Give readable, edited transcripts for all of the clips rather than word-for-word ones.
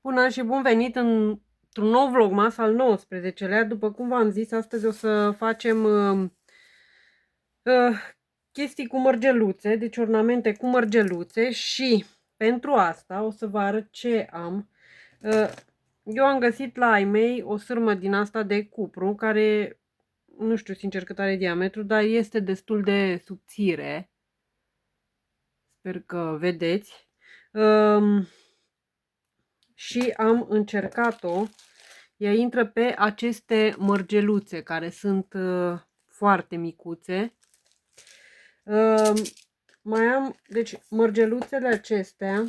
Bună și bun venit într-un nou vlogmas al 19-lea. După cum v-am zis, astăzi o să facem uh, chestii cu mărgeluțe, deci ornamente cu mărgeluțe și pentru asta o să vă arăt ce am. Eu am găsit la ai mei o sârmă din asta de cupru, care nu știu sincer cât are diametru, dar este destul de subțire. Sper că vedeți. Și am încercat-o. Ea intră pe aceste mărgeluțe care sunt foarte micuțe. Mai am, deci mărgeluțele acestea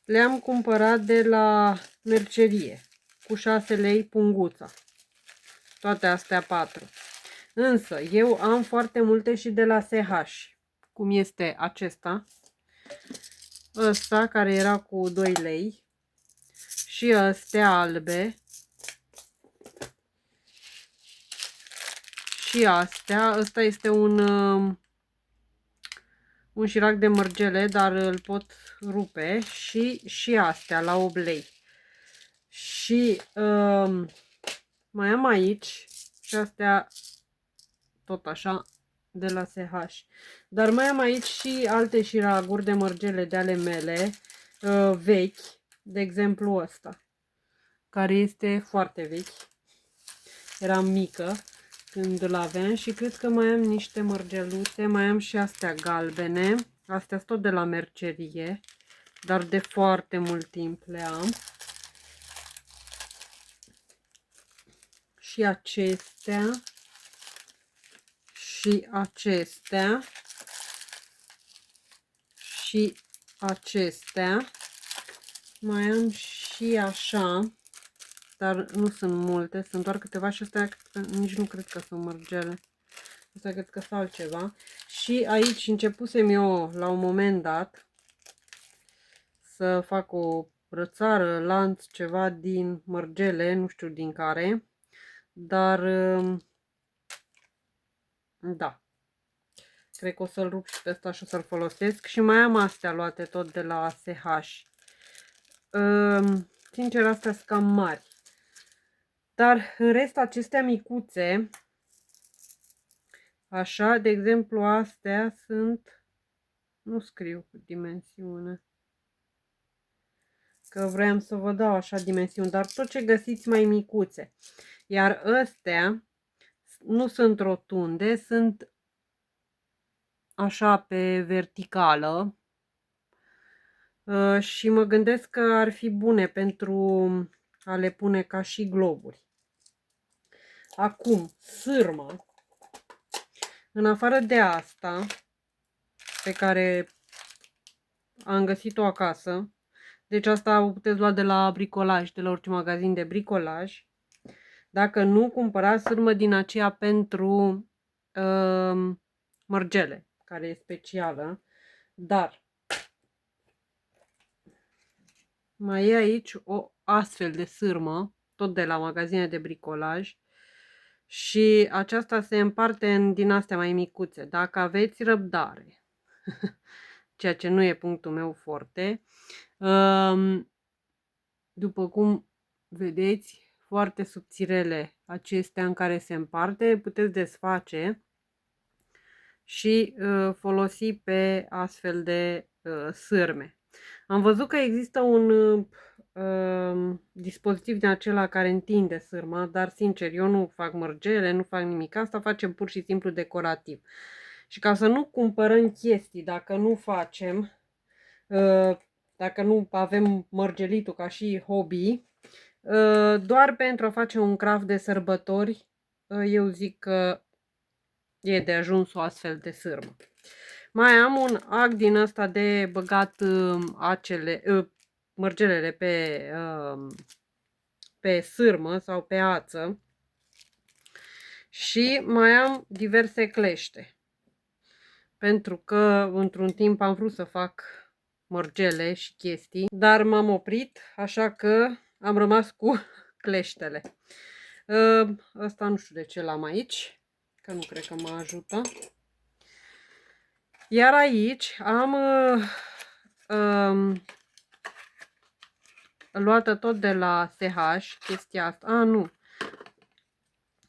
le-am cumpărat de la mercerie cu 6 lei punguța. Toate astea 4. Însă eu am foarte multe și de la SH, cum este acesta. Ăsta care era cu 2 lei. Și astea albe. Și astea. Ăsta este un șirac de mărgele, dar îl pot rupe. Și astea la 8 lei. Și mai am aici și astea tot așa de la SH. Dar mai am aici și alte șiraguri de mărgele de ale mele vechi. De exemplu ăsta, care este foarte vechi. Era mică când îl aveam și cred că mai am niște mărgeluțe. Mai am și astea galbene. Astea sunt tot de la mercerie, dar de foarte mult timp le am. Și acestea. Și acestea. Și acestea. Mai am și așa. Dar nu sunt multe, sunt doar câteva și astea nici nu cred că sunt mărgele. Astea cred că sunt altceva. Și aici începusem eu la un moment dat să fac o rățară, lanț, ceva din mărgele, nu știu din care. Dar da, cred că o să-l rup și pe ăsta și o să-l folosesc. Și mai am astea luate tot de la SH. Sincer, astea sunt cam mari. Dar în rest acestea micuțe, așa, de exemplu astea sunt, nu scriu dimensiune, că vreau să vă dau așa dimensiuni, dar tot ce găsiți mai micuțe. Iar astea nu sunt rotunde, sunt așa pe verticală și mă gândesc că ar fi bune pentru a le pune ca și globuri. Acum, sârma. În afară de asta, pe care am găsit-o acasă, deci asta o puteți lua de la bricolaj, de la orice magazin de bricolaj. Dacă nu, cumpărați sârmă din aceea pentru mărgele, care e specială. Dar mai e aici o astfel de sârmă, tot de la magazine de bricolaj. Și aceasta se împarte în din astea mai micuțe. Dacă aveți răbdare, ceea ce nu e punctul meu forte, după cum vedeți, foarte subțirele acestea în care se împarte, puteți desface și folosi pe astfel de sârme. Am văzut că există un dispozitiv din acela care întinde sârma, dar sincer, eu nu fac mărgele, nu fac nimic. Asta facem pur și simplu decorativ. Și ca să nu cumpărăm chestii, dacă nu facem, dacă nu avem mărgelitul ca și hobby, doar pentru a face un craft de sărbători, eu zic că e de ajuns o astfel de sârmă. Mai am un ac din ăsta de băgat mărgelele pe sârmă sau pe ață. Și mai am diverse clește. Pentru că într-un timp am vrut să fac mărgele și chestii, dar m-am oprit, așa că am rămas cu cleștele. Asta nu știu de ce l-am aici, că nu cred că mă ajută. Iar aici am luată tot de la SH, chestia asta. Nu.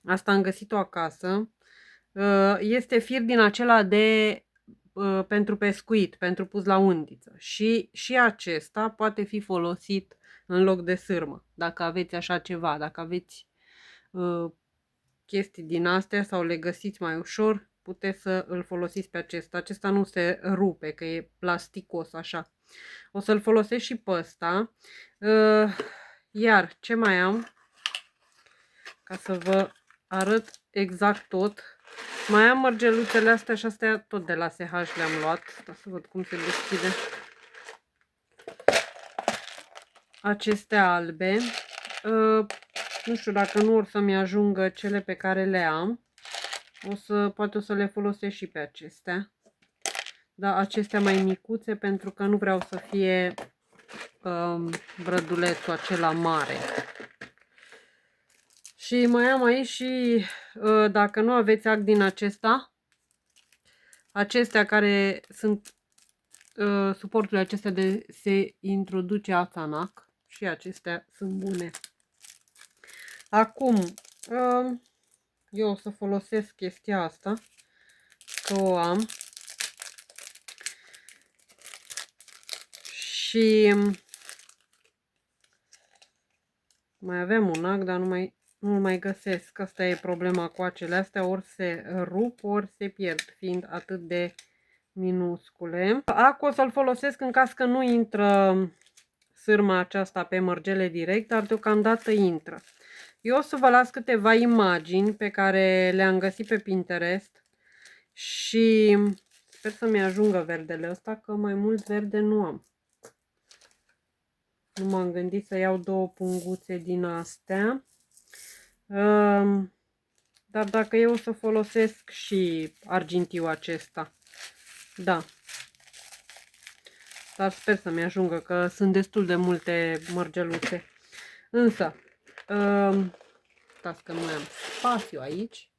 Asta am găsit-o acasă. Este fir din acela de pentru pescuit, pentru pus la undiță. Și acesta poate fi folosit în loc de sârmă, dacă aveți așa ceva, dacă aveți chestii din astea sau le găsiți mai ușor, puteți să îl folosiți pe acesta. Acesta nu se rupe, că e plasticos așa. O să-l folosesc și pe ăsta. Iar ce mai am? Ca să vă arăt exact tot. Mai am mărgeluțele astea și astea tot de la SH le-am luat. Stai să văd cum se deschide. Acestea albe. Nu știu dacă nu or să-mi ajungă cele pe care le am. Poate o să le folosesc și pe acestea. Da, acestea mai micuțe pentru că nu vreau să fie brădulețul acela mare. Și mai am aici și, dacă nu aveți ac din acesta, acestea care sunt suporturile acestea de se introduce ața în ac. Și acestea sunt bune. Acum, eu o să folosesc chestia asta, că o am. Și mai avem un ac, dar nu-l mai găsesc. Asta e problema cu acele astea, ori se rup, ori se pierd, fiind atât de minuscule. Acul o să-l folosesc în caz că nu intră sârma aceasta pe mărgele direct, dar deocamdată intră. Eu o să vă las câteva imagini pe care le-am găsit pe Pinterest și sper să-mi ajungă verdele ăsta, că mai mult verde nu am. Nu m-am gândit să iau 2 punguțe din astea. Dar dacă eu o să folosesc și argintiu acesta. Da. Dar sper să-mi ajungă, că sunt destul de multe mărgeluțe. Însă, stați că nu am spațiu aici.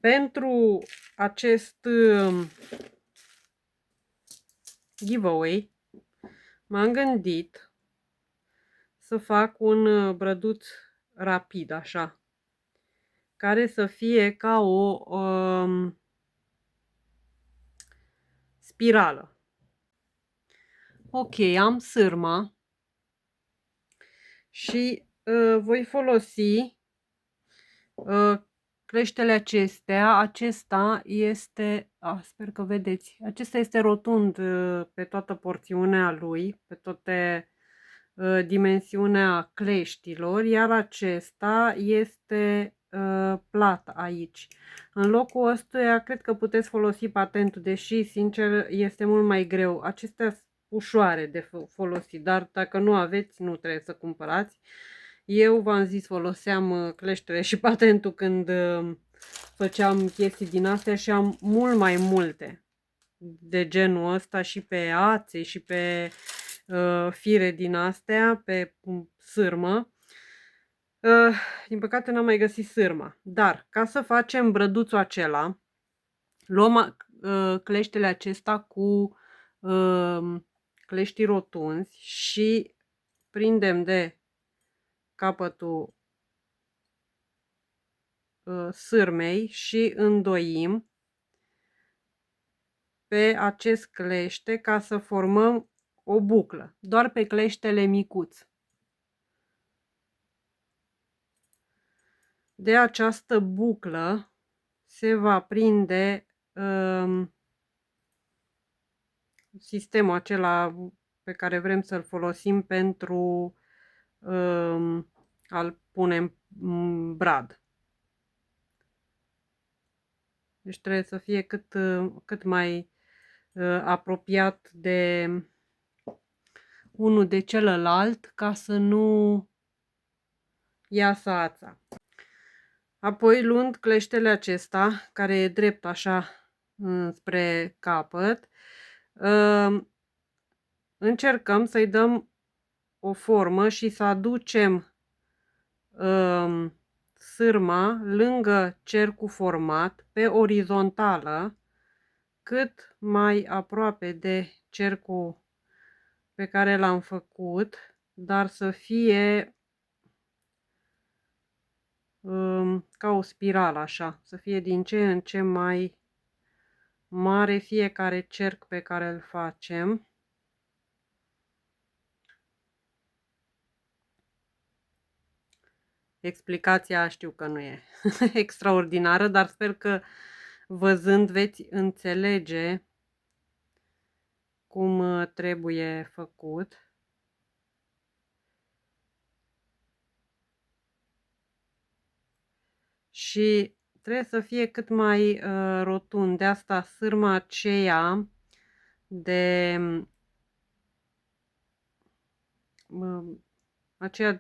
Pentru acest giveaway m-am gândit să fac un brăduț rapid, așa, care să fie ca o spirală. Ok, am sârma și voi folosi cleștele acestea. Acesta este, sper că vedeți, acesta este rotund pe toată porțiunea lui, pe toate dimensiunea cleștilor, iar acesta este plat aici. În locul ăstuia cred că puteți folosi patentul, deși sincer este mult mai greu. Acestea sunt ușoare de folosit, dar dacă nu aveți, nu trebuie să cumpărați. Eu v-am zis, foloseam cleștele și patentul când făceam chestii din astea și am mult mai multe de genul ăsta și pe ațe și pe fire din astea, pe sârmă. Din păcate n-am mai găsit sârma. Dar ca să facem brăduțul acela, luăm cleștele acesta cu cleștii rotunzi și prindem de capătul sârmei și îndoim pe acest clește ca să formăm o buclă, doar pe cleștele micuț. De această buclă se va prinde sistemul acela pe care vrem să-l folosim pentru a-l pune în brad. Deci trebuie să fie cât mai apropiat de unul de celălalt, ca să nu iasă ața. Apoi, luând cleștele acesta, care e drept așa spre capăt, încercăm să-i dăm o formă și să aducem sârma lângă cercul format pe orizontală, cât mai aproape de cercul pe care l-am făcut, dar să fie ca o spirală așa, să fie din ce în ce mai mare fiecare cerc pe care îl facem. Explicația știu că nu e extraordinară, dar sper că văzând veți înțelege cum trebuie făcut. Și trebuie să fie cât mai rotund. De asta sârma aceea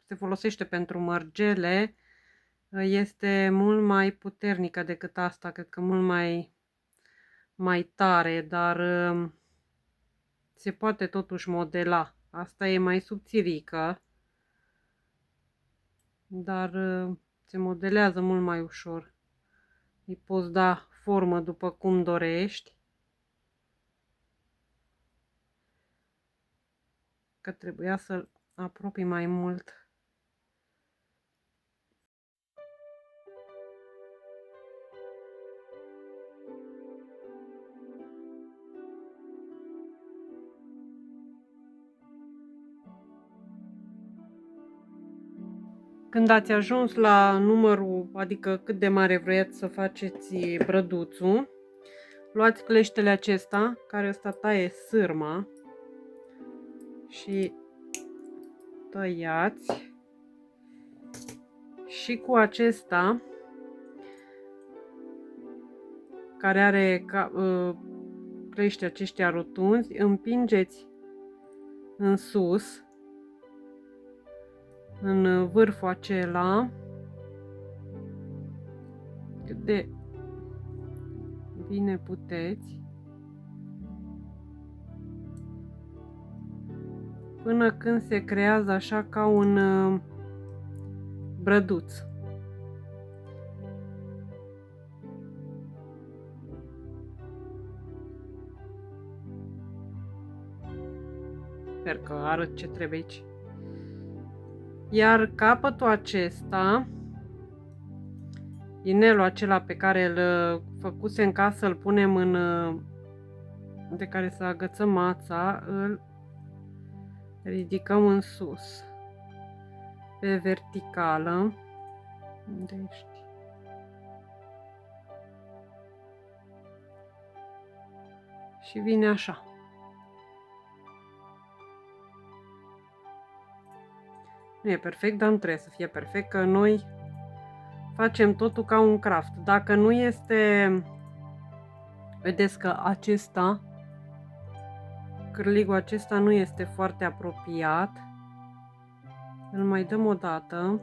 se folosește pentru mărgele, este mult mai puternică decât asta, cred că mult mai tare, dar se poate totuși modela. Asta e mai subțirică, dar se modelează mult mai ușor. Îi poți da formă după cum dorești. Că trebuia să-l apropii mai mult. Când ați ajuns la numărul, adică cât de mare vreți să faceți brăduțul, luați cleștele acesta, care ăsta taie sârma, și tăiați. Și cu acesta, care are cleștii aceștia rotunzi, împingeți în sus, în vârful acela, cât de bine puteți, până când se creează așa ca un brăduț. Sper că arăt ce trebuie aici. Iar capătul acesta, inelul acela pe care îl făcusem ca să-l punem de care să agățăm mața, îl ridicăm în sus, pe verticală. Unde ești? Și vine așa. Nu e perfect, dar nu trebuie să fie perfect, că noi facem totul ca un craft. Dacă nu este, vedeți că acesta, cârligul acesta nu este foarte apropiat, îl mai dăm o dată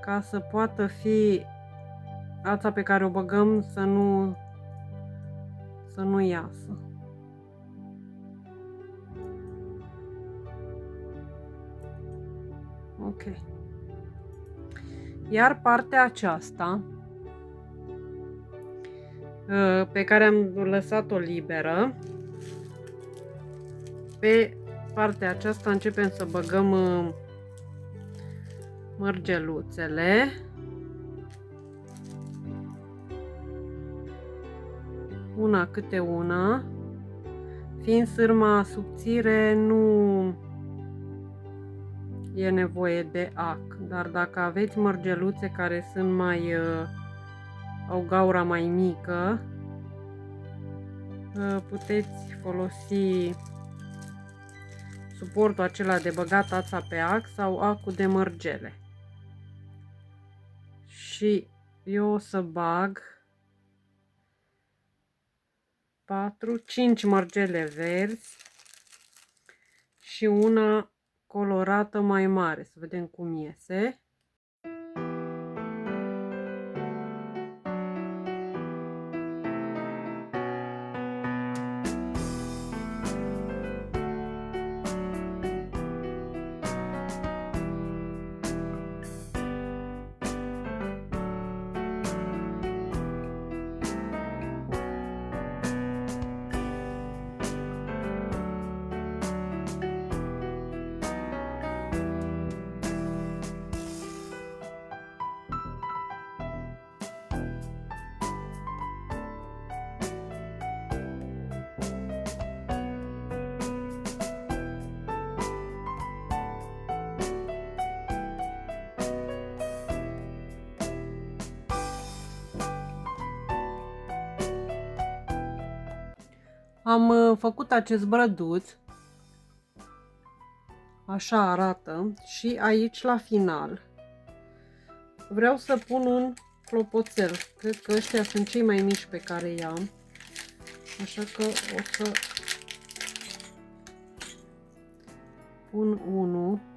ca să poată fi ața pe care o băgăm să nu iasă. Ok. Iar partea aceasta pe care am lăsat-o liberă, pe partea aceasta începem să băgăm mărgeluțele. Una câte una. Fiind sârma subțire, nu e nevoie de ac, dar dacă aveți mărgeluțe care sunt au gaura mai mică, puteți folosi suportul acela de băgat ața pe ac sau acul de mărgele. Și eu o să bag 5 mărgele verzi și una colorată mai mare, să vedem cum iese. Am făcut acest brăduț. Așa arată. Și aici la final vreau să pun un clopoțel. Cred că ăștia sunt cei mai mici pe care i-am. Așa că o să pun unul.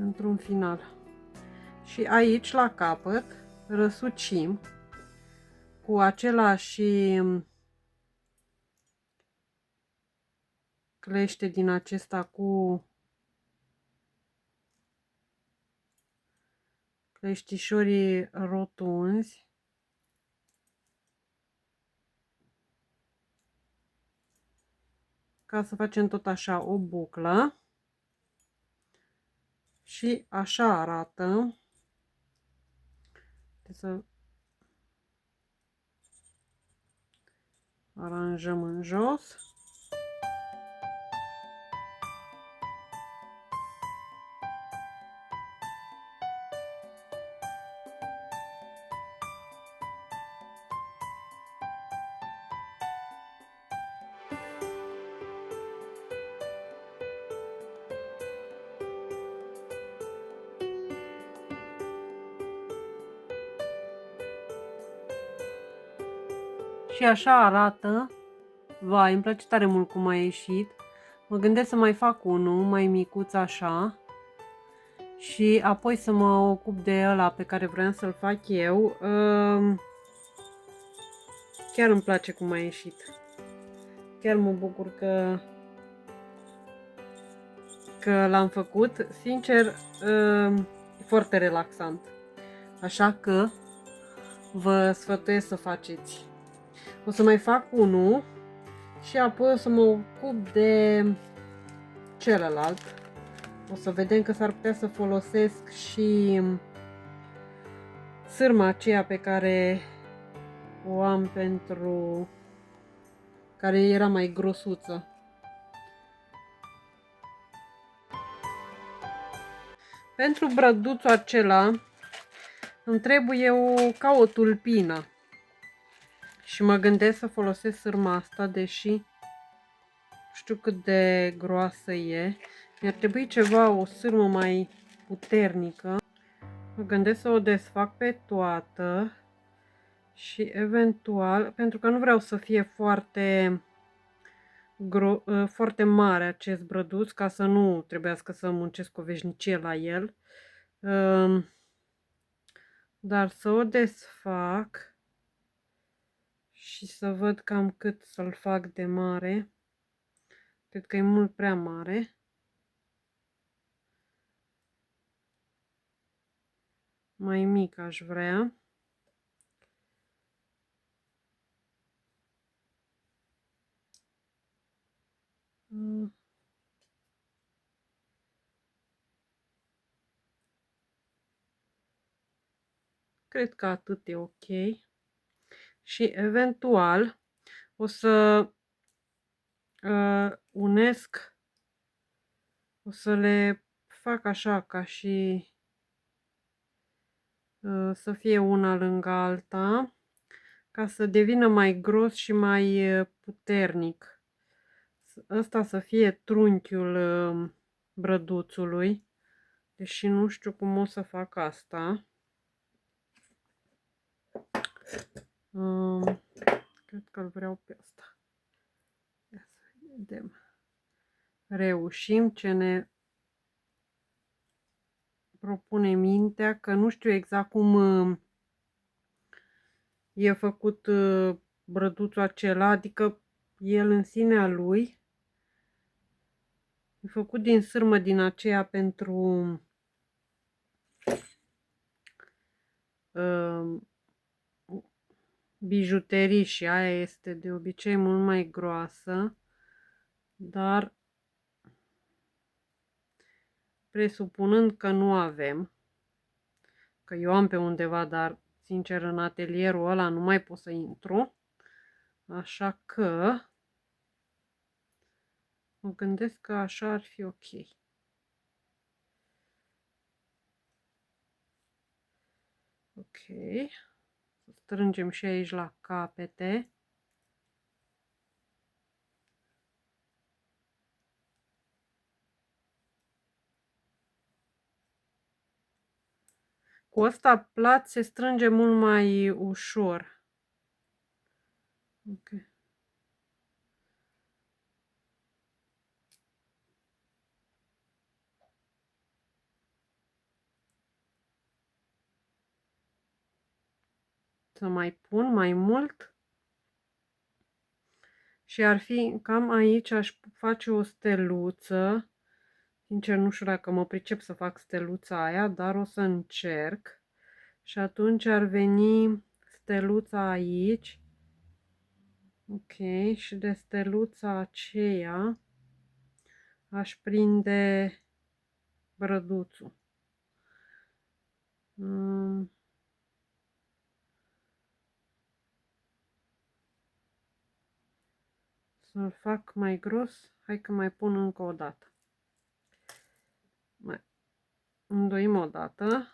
Într-un final. Și aici la capăt răsucim cu același clește din acesta cu cleștișorii rotunzi. Ca să facem tot așa o buclă. Și așa arată. Să aranjăm în jos. Și așa arată. Vai, îmi place tare mult cum a ieșit. Mă gândesc să mai fac unul mai micuț așa. Și apoi să mă ocup de ăla pe care vreau să-l fac eu. Chiar îmi place cum a ieșit. Chiar mă bucur că l-am făcut. Sincer, e foarte relaxant. Așa că vă sfătuiesc să faceți. O să mai fac unul și apoi o să mă ocup de celălalt. O să vedem că s-ar putea să folosesc și sârma aceea pe care o am pentru care era mai grosuță. Pentru brăduțul acela îmi trebuie ca o tulpină. Și mă gândesc să folosesc sârma asta, deși nu știu cât de groasă e. Mi-ar trebui ceva, o sârmă mai puternică. Mă gândesc să o desfac pe toată și eventual, pentru că nu vreau să fie foarte mare acest brăduț, ca să nu trebuiască să muncesc o veșnicie la el. Dar să o desfac și să văd cam cât să-l fac de mare. Cred că e mult prea mare. Mai mic aș vrea. Cred că atât e ok. Și eventual o să unesc, o să le fac așa ca și să fie una lângă alta, ca să devină mai gros și mai puternic. Ăsta să fie trunchiul brăduțului, deși nu știu cum o să fac asta. Cred că îl vreau pe asta. Ia să vedem. Reușim ce ne propune mintea, că nu știu exact cum e făcut brăduțul acela, adică el în sinea lui e făcut din sârmă din aceea pentru bijuterii și aia este de obicei mult mai groasă, dar presupunând că nu avem, că eu am pe undeva, dar sincer în atelierul ăla nu mai pot să intru, Așa că mă gândesc că așa ar fi ok. Ok. Strângem și aici la capete. Cu ăsta plat se strânge mult mai ușor. Ok. Să mai pun mai mult. Și ar fi cam aici, aș face o steluță. Sincer, nu știu dacă mă pricep să fac steluța aia, dar o să încerc. Și atunci ar veni steluța aici. Ok, și de steluța aceea aș prinde brăduțul. Să-l fac mai gros. Hai că mai pun încă o dată. Mai îndoim o dată.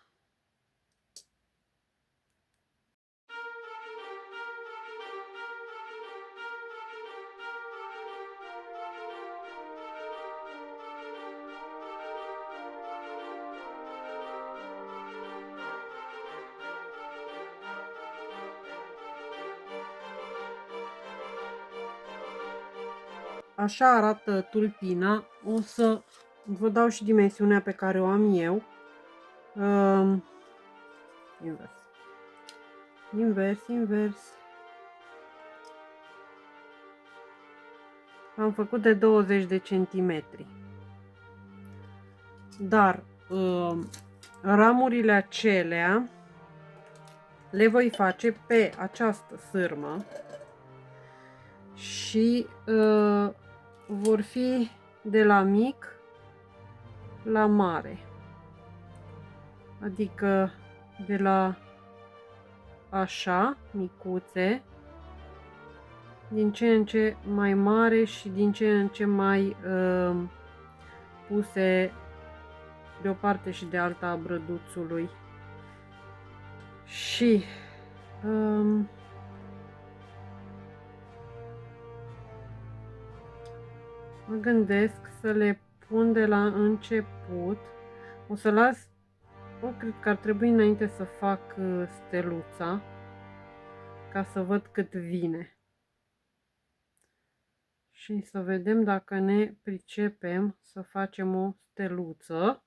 Așa arată tulpina. O să vă dau și dimensiunea pe care o am eu. Invers. Invers, invers. Am făcut de 20 de centimetri. Dar ramurile acelea le voi face pe această sârmă și vor fi de la mic la mare. Adică de la așa, micuțe, din ce în ce mai mare și din ce în ce mai puse de o parte și de alta a brăduțului. Și mă gândesc să le pun de la început. O să las, cred că ar trebui înainte să fac steluța, ca să văd cât vine. Și să vedem dacă ne pricepem să facem o steluță.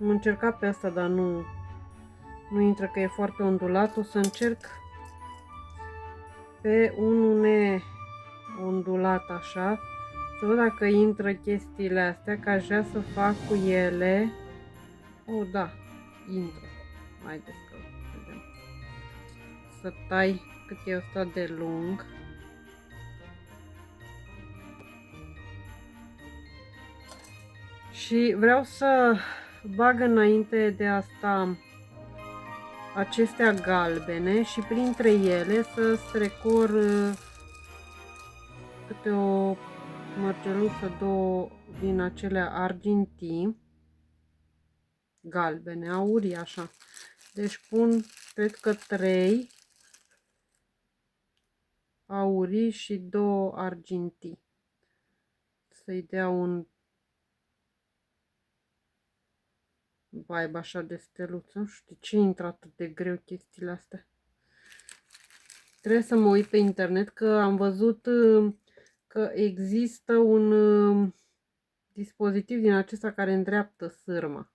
Am încercat pe asta, dar nu intră, că e foarte ondulat. O să încerc pe unul neondulat așa, să văd dacă intră chestiile astea, că aș vrea să fac cu ele. Oh, da, intră. Haideți că vedem. Să tai cât e ăsta de lung. Și vreau să bag înainte de asta acestea galbene și printre ele să strecor câte o mărgeluță, două din acelea argintii, galbene, aurii, așa. Deci pun, cred că 3 aurii și 2 argintii. Să-i dea un vibe așa de steluță. Nu știu ce intră atât de greu chestiile astea. Trebuie să mă uit pe internet că am văzut că există un dispozitiv din acesta care îndreaptă sârma.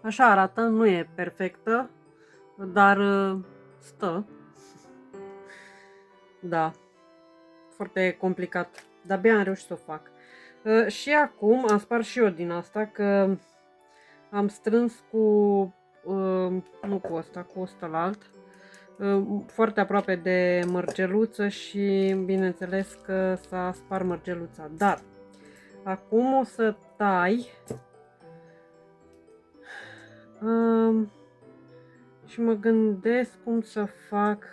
Așa arată, nu e perfectă, dar stă. Da, foarte complicat, dar abia am reușit să o fac. Și acum am spart și eu din asta, că am strâns cu, nu cu ăsta, cu ăstălalt, foarte aproape de mărgeluță și bineînțeles că s-a spart mărgeluța. Dar acum o să tai și mă gândesc cum să fac,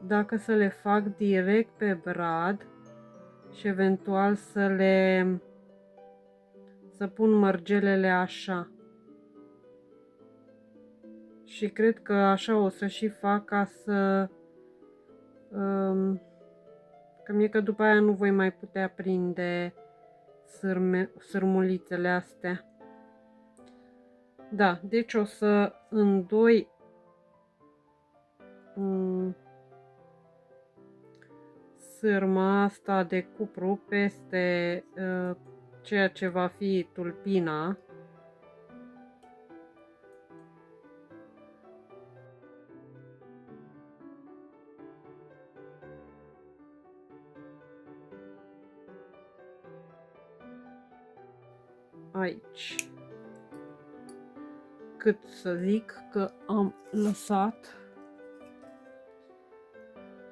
dacă să le fac direct pe brad și eventual să pun mărgelele așa. Și cred că așa o să și fac, ca să că mie că după aia nu voi mai putea prinde sârmulițele astea. Da, deci o să îndoi sârma asta de cupru peste ceea ce va fi tulpina. Aici. Cât să zic că am lăsat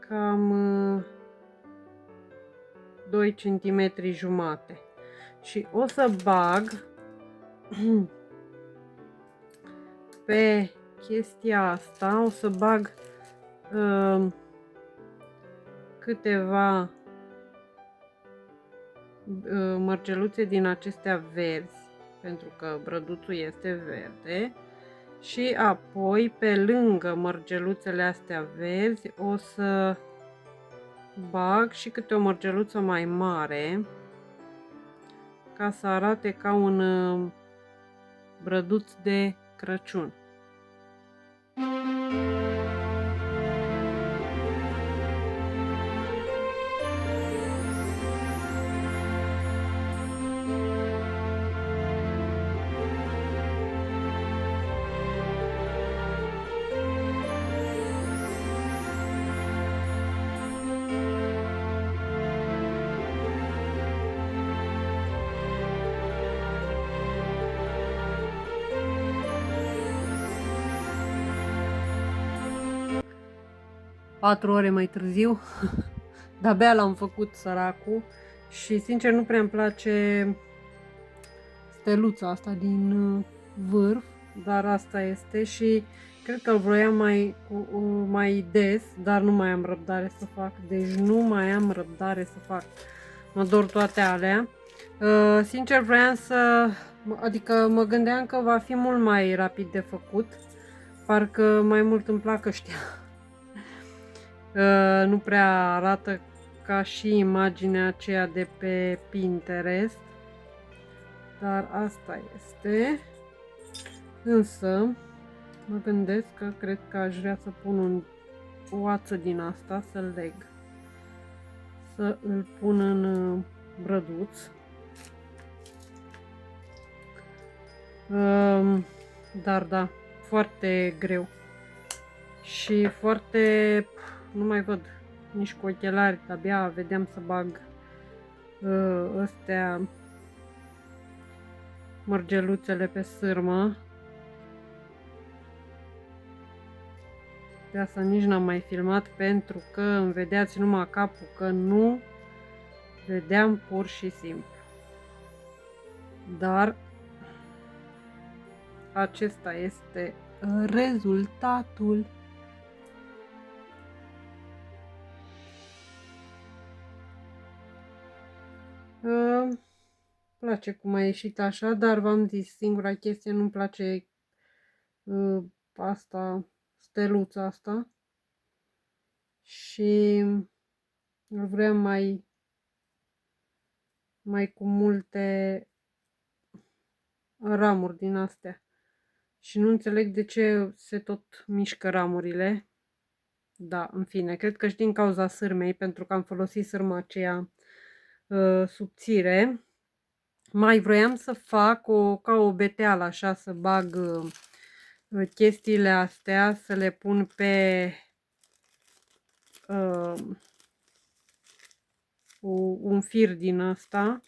cam 2 cm jumate. Și o să bag pe chestia asta, o să bag câteva mărgeluțe din acestea verzi, pentru că brăduțul este verde, și apoi pe lângă mărgeluțele astea verzi o să bag și câte o mărgeluță mai mare, ca să arate ca un brăduț de Crăciun. Patru ore mai târziu, de-abia l-am făcut, săracul, și sincer nu prea îmi place steluța asta din vârf, dar asta este și cred că îl vroiam mai des, dar nu mai am răbdare să fac, deci nu mai am răbdare să fac, mă dor toate alea. Sincer vreau adică mă gândeam că va fi mult mai rapid de făcut, parcă mai mult îmi plac ăștia. Nu prea arată ca și imaginea aceea de pe Pinterest, dar asta este. Însă mă gândesc că cred că aș vrea să pun o ață din asta, să-l leg, să îl pun în brăduț. Dar da, foarte greu și foarte, nu mai văd nici cu ochelari, abia vedeam să bag astea mărgeluțele pe sârmă. De asta nici n-am mai filmat, pentru că îmi vedeați numai capul, că nu vedeam pur și simplu. Dar acesta este rezultatul. Place cum a ieșit așa, dar v-am zis, singura chestie, nu-mi place asta, steluța asta. Și îl vreau mai cu multe ramuri din astea. Și nu înțeleg de ce se tot mișcă ramurile. Da, în fine, cred că și din cauza sârmei, pentru că am folosit sârma aceea subțire. Mai vroiam să fac ca o beteală, așa, să bag chestiile astea, să le pun pe un fir din ăsta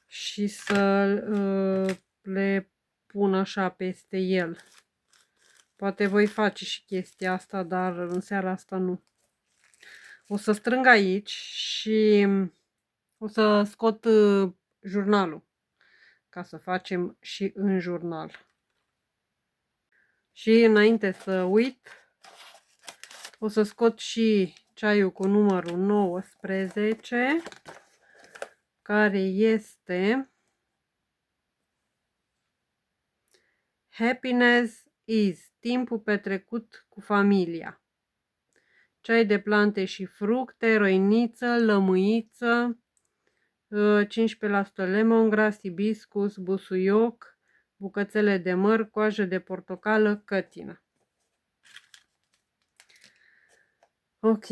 și să le pun așa peste el. Poate voi face și chestia asta, dar în seara asta nu. O să strâng aici și o să scot jurnalul ca să facem și în jurnal. Și înainte să uit, o să scot și ceaiul cu numărul 19, care este Happiness is timpul petrecut cu familia. Ceai de plante și fructe, roiniță, lămâiță, 15% lemongrass, hibiscus, busuioc, bucățele de măr, coajă de portocală, cătină. Ok,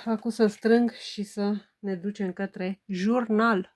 acum să strâng și să ne ducem către jurnal.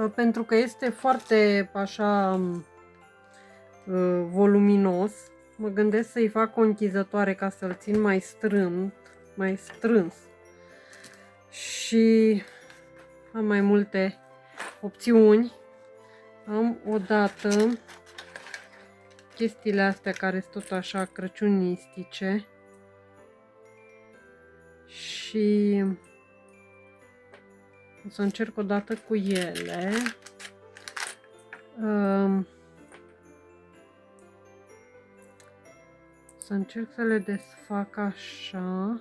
pentru că este foarte așa voluminos. Mă gândesc să-i fac o închizătoare ca să-l țin mai strâns. Și am mai multe opțiuni. Am odată chestiile astea care sunt tot așa crăciunistice și o să încerc o dată cu ele. Să încerc să le desfac așa.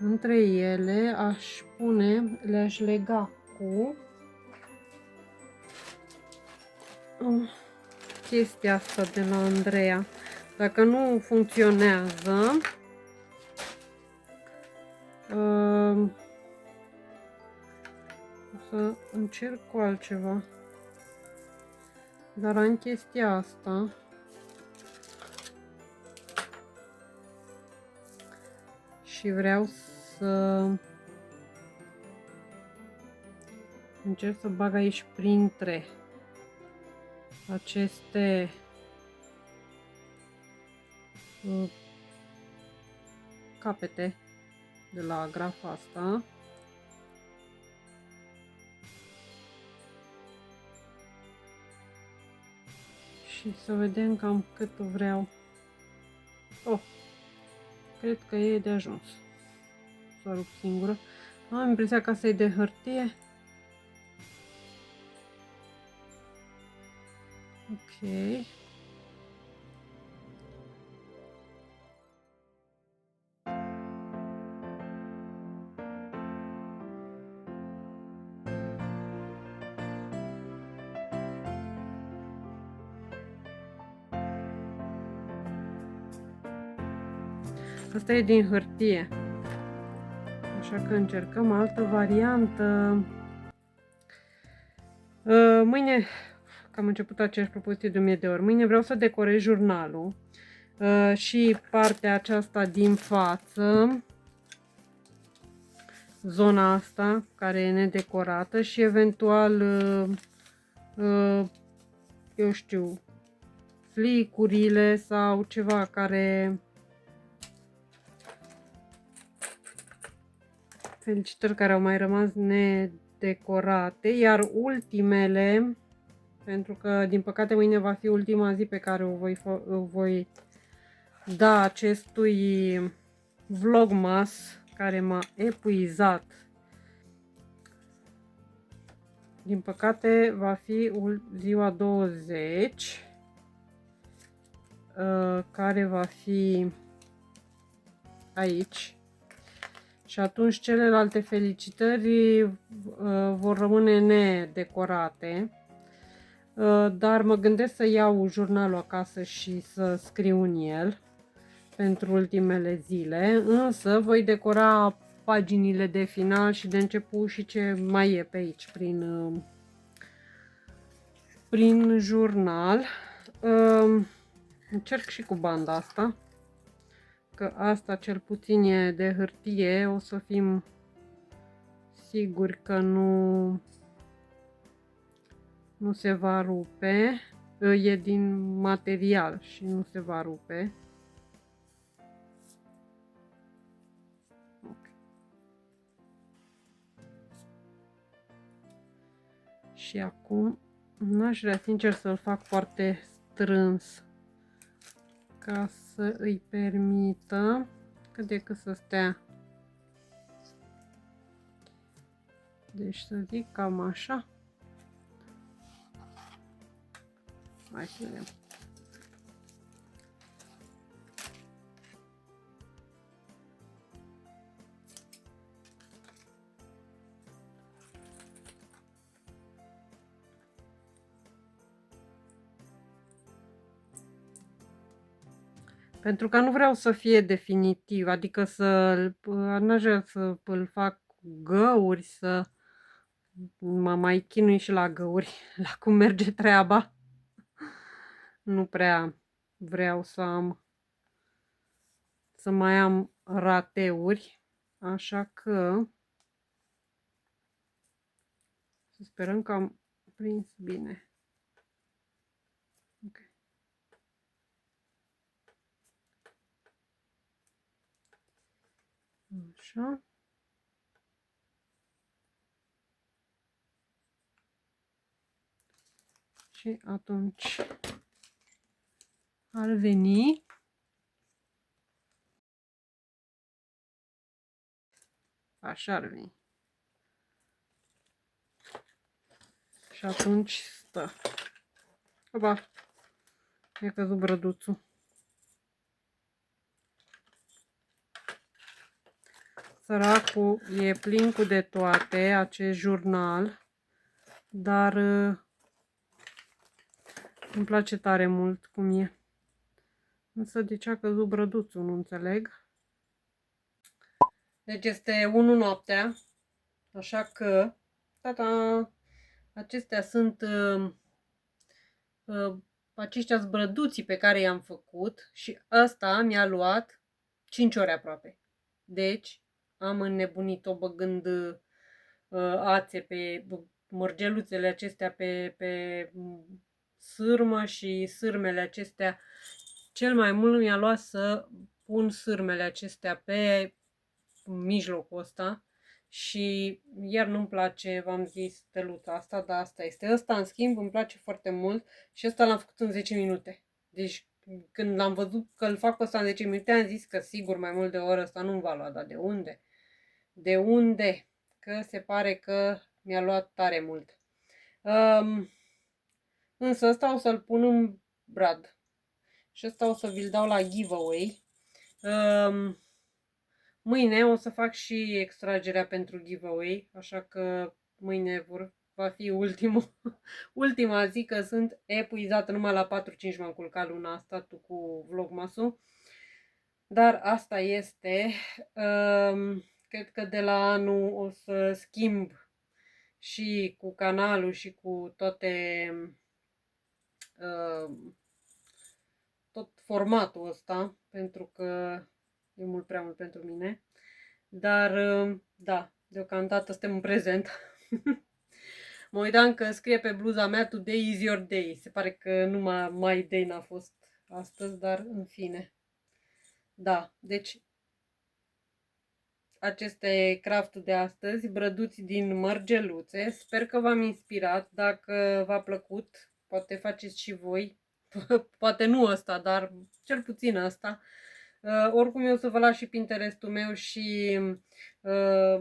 Între ele le-aș lega cu chestia asta de la Andreea. Dacă nu funcționează, o să încerc cu altceva. Dar am chestia asta. Și vreau să încerc să bag aici printre aceste capete de la grafa asta. Și să vedem cam cât vreau. Oh, cred că e de ajuns. Să rup singură. Am impresia că asta e de hârtie. Ok. Asta e din hârtie. Așa că încercăm altă variantă. Mâine, că am început aceeași propoziție de 1000 de ori, mâine vreau să decorez jurnalul și partea aceasta din față, zona asta care e nedecorată și eventual, eu știu, flicurile sau ceva care... Felicitări care au mai rămas nedecorate, iar ultimele, pentru că din păcate mâine va fi ultima zi pe care o voi da acestui vlogmas care m-a epuizat. Din păcate va fi ziua 20, care va fi aici. Și atunci celelalte felicitări vor rămâne nedecorate. Dar mă gândesc să iau jurnalul acasă și să scriu în el pentru ultimele zile. Însă voi decora paginile de final și de început și ce mai e pe aici prin jurnal. Încerc și cu banda asta. Că asta cel puțin e de hârtie, o să fim siguri că nu se va rupe. E din material și nu se va rupe. Okay. Și acum n-aș vrea sincer să-l fac foarte strâns ca să îi permită cât de cât să stea. Deci să zic cam așa. Hai să vedem. Pentru că nu vreau să fie definitiv, adică n-aș vrea să îl fac găuri, să mă mai chinui și la găuri, la cum merge treaba. Nu prea vreau să mai am rateuri. Așa că să sperăm că am prins bine. Okay. Așa. Și atunci ar veni așa ar veni. Și atunci stă. Opa! Mi-a căzut brăduțul. Săracul e plin cu de toate, acest jurnal, dar îmi place tare mult cum e. Însă de ce a căzut brăduțul, nu înțeleg. Deci este 1 noaptea, așa că, tata, acestea sunt aceștia brăduții pe care i-am făcut și ăsta mi-a luat 5 ore aproape. Deci am înnebunit-o băgând ațe pe mărgeluțele acestea pe sârmă și sârmele acestea. Cel mai mult mi-a luat să pun sârmele acestea pe mijlocul ăsta și iar nu-mi place, v-am zis, steluța asta, dar asta este. Ăsta, în schimb, îmi place foarte mult și ăsta l-am făcut în 10 minute. Deci când am văzut că îl fac ăsta în 10 minute, am zis că sigur mai mult de o oră ăsta nu-mi va lua, dar de unde? De unde? Că se pare că mi-a luat tare mult. Însă ăsta o să-l pun în brad. Și ăsta o să vi-l dau la giveaway. Mâine o să fac și extragerea pentru giveaway, așa că mâine va fi ultima zi, că sunt epuizată, numai la 4-5 m-am culcat luna asta, tu cu vlogmasul. Dar asta este. Cred că de la anul o să schimb și cu canalul și cu tot formatul ăsta, pentru că e mult prea mult pentru mine. Dar, da, deocamdată suntem în prezent. Mă uitam că scrie pe bluza mea Today is your day. Se pare că numai my day n-a fost astăzi, dar în fine. Da, deci acesta e craftul de astăzi, brăduți din mărgeluțe. Sper că v-am inspirat. Dacă v-a plăcut, poate faceți și voi. Poate nu ăsta, dar cel puțin ăsta. Oricum eu o să vă las și Pinterestul meu și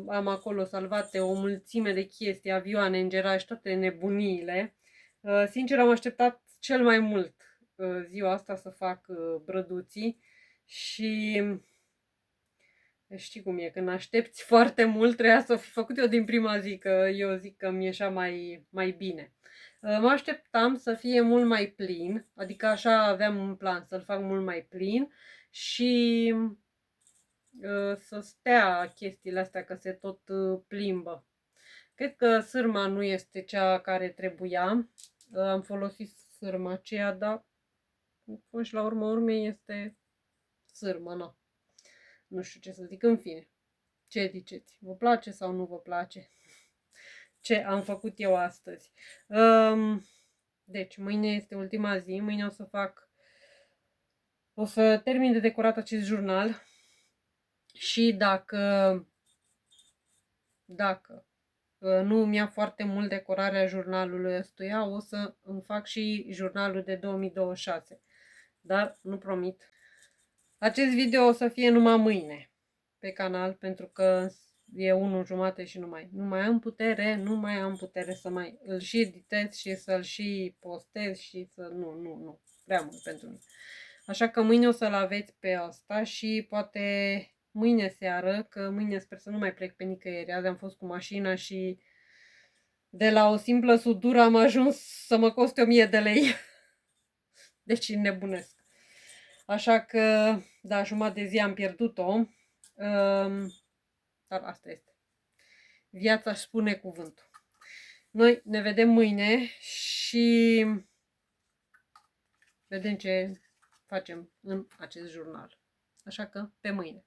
am acolo salvate o mulțime de chestii, avioane, îngerași, toate nebuniile. Sincer am așteptat cel mai mult ziua asta să fac brăduții și știi cum e, când aștepți foarte mult trebuia să fi făcut eu din prima zi, că eu zic că mi ieșea mai bine. Mă așteptam să fie mult mai plin, adică așa aveam un plan, să-l fac mult mai plin și să stea chestiile astea, că se tot plimbă. Cred că sârma nu este cea care trebuia. Am folosit sârma aceea, dar până și la urmă urmei este sârmă, nu. Nu știu ce să zic, în fine. Ce ziceți? Vă place sau nu vă place? Ce am făcut eu astăzi? Deci, mâine este ultima zi. Mâine o să termin de decorat acest jurnal și dacă nu mi-a foarte mult decorarea jurnalului ăstuia, o să îmi fac și jurnalul de 2026. Dar nu promit. Acest video o să fie numai mâine pe canal, pentru că e 1:30 și nu mai am putere să mai îl și editez și să-l și postez și să... Nu, prea mult pentru mine. Așa că mâine o să-l aveți pe asta și poate mâine seară, că mâine sper să nu mai plec pe nicăieri. Azi am fost cu mașina și de la o simplă sudură am ajuns să mă coste 1000 de lei. Deci nebunesc. Așa că, da, jumătate de zi am pierdut-o. Dar asta este. Viața își spune cuvântul. Noi ne vedem mâine și vedem ce facem în acest jurnal. Așa că, pe mâine.